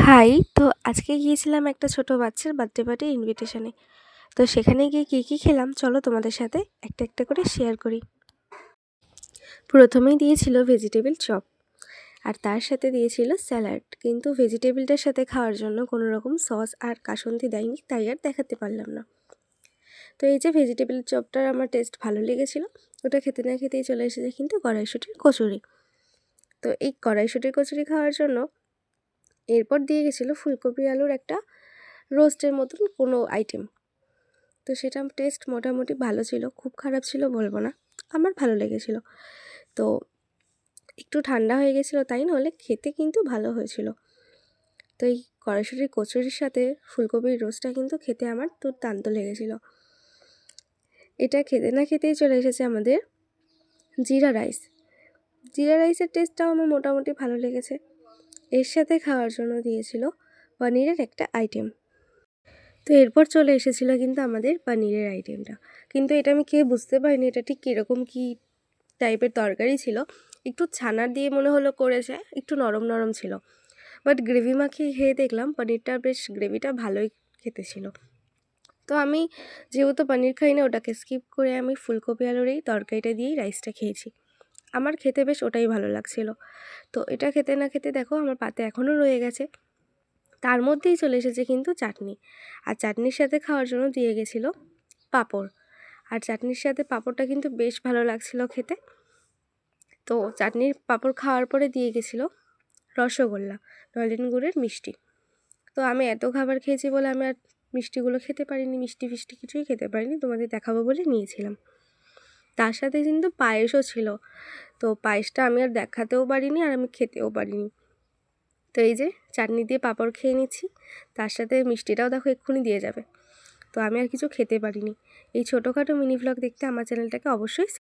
High! তো আজকে গিয়েছিলাম একটা ছোট বাচ্চার বার্থডে পার্টির ইনভিটেশনে। তো সেখানে গিয়ে কী খেলাম চলো তোমাদের সাথে একটা করে শেয়ার করি। প্রথমেই দিয়েছিল ভেজিটেবল চপ আর তার সাথে দিয়েছিল স্যালাড। কিন্তু ভেজিটেবলটার সাথে খাওয়ার জন্য কোনো রকম সস আর কাসুন্দি দেয়নি, তাই আর দেখাতে পারলাম না। তো এই যে ভেজিটেবল চপটার আমার টেস্ট ভালো লেগেছিলো। ওটা খেতে না খেতেই চলে এসেছে কিন্তু কড়াইশুঁটির কচুরি। তো এই কড়াইশুঁটির কচুরি খাওয়ার জন্য এরপর দিয়ে গেছিলো ফুলকপি আলুর একটা রোস্টের মতন কোনো আইটেম। তো সেটা টেস্ট মোটামুটি ভালো ছিল, খুব খারাপ ছিল বলবো না, আমার ভালো লেগেছিলো। তো একটু ঠান্ডা হয়ে গেছিলো, তাই নাহলে খেতে কিন্তু ভালো হয়েছিল। তো এই কড়াইশুঁটির কচুরির সাথে ফুলকপির রোস্টটা কিন্তু খেতে আমার দুর্দান্ত লেগেছিলো। এটা খেতে না খেতেই চলে এসেছে আমাদের জিরা রাইস। জিরা রাইসের টেস্টটাও আমার মোটামুটি ভালো লেগেছে। এর সাথে খাওয়ার জন্য দিয়েছিল পনিরের একটা আইটেম। তো এরপর চলে এসেছিলো কিন্তু আমাদের পনিরের আইটেমটা। কিন্তু এটা আমি খেয়ে বুঝতে পারিনি এটা ঠিক কীরকম কী টাইপের তরকারি ছিল। একটু ছানা দিয়ে মনে হলো করেছে, একটু নরম নরম ছিল। বাট গ্রেভি মাখিয়ে খেয়ে দেখলাম পনিরটা বেশ গ্রেভিটা ভালোই খেতে ছিল। তো আমি যেহেতু পনির খাই না, ওটাকে স্কিপ করে আমি ফুলকপি আলুর এই তরকারিটা দিয়েই রাইসটা খেয়েছি। আমার খেতে বেশ ওটাই ভালো লাগছিলো। তো এটা খেতে না খেতে দেখো আমার পাতে এখনও রয়ে গেছে। তার মধ্যেই চলে এসেছে কিন্তু চাটনি। আর চাটনির সাথে খাওয়ার জন্য দিয়ে গেছিলো পাঁপড়। আর চাটনির সাথে পাঁপড়টা কিন্তু বেশ ভালো লাগছিলো খেতে। তো চাটনির পাঁপড় খাওয়ার পরে দিয়ে গেছিলো রসগোল্লা, নলেন গুড়ের মিষ্টি। তো আমি এত খাবার খেয়েছি বলে আমি আর মিষ্টিগুলো খেতে পারিনি, মিষ্টি ফিষ্টি কিছুই খেতে পারিনি, তোমাদের দেখাবো বলে নিয়েছিলাম। তার সাথে কিন্তু পায়েসও ছিল। তো পায়েসটা আমি আর দেখাতেও পারিনি আর আমি খেতেও পারিনি। তো এই যে চাটনি দিয়ে পাঁপড় খেয়ে নিচ্ছি, তার সাথে মিষ্টিটাও দেখো এক্ষুনি দিয়ে যাবে। তো আমি আর কিছু খেতে পারিনি। এই ছোটোখাটো মিনি ভ্লগ দেখতে আমার চ্যানেলটাকে অবশ্যই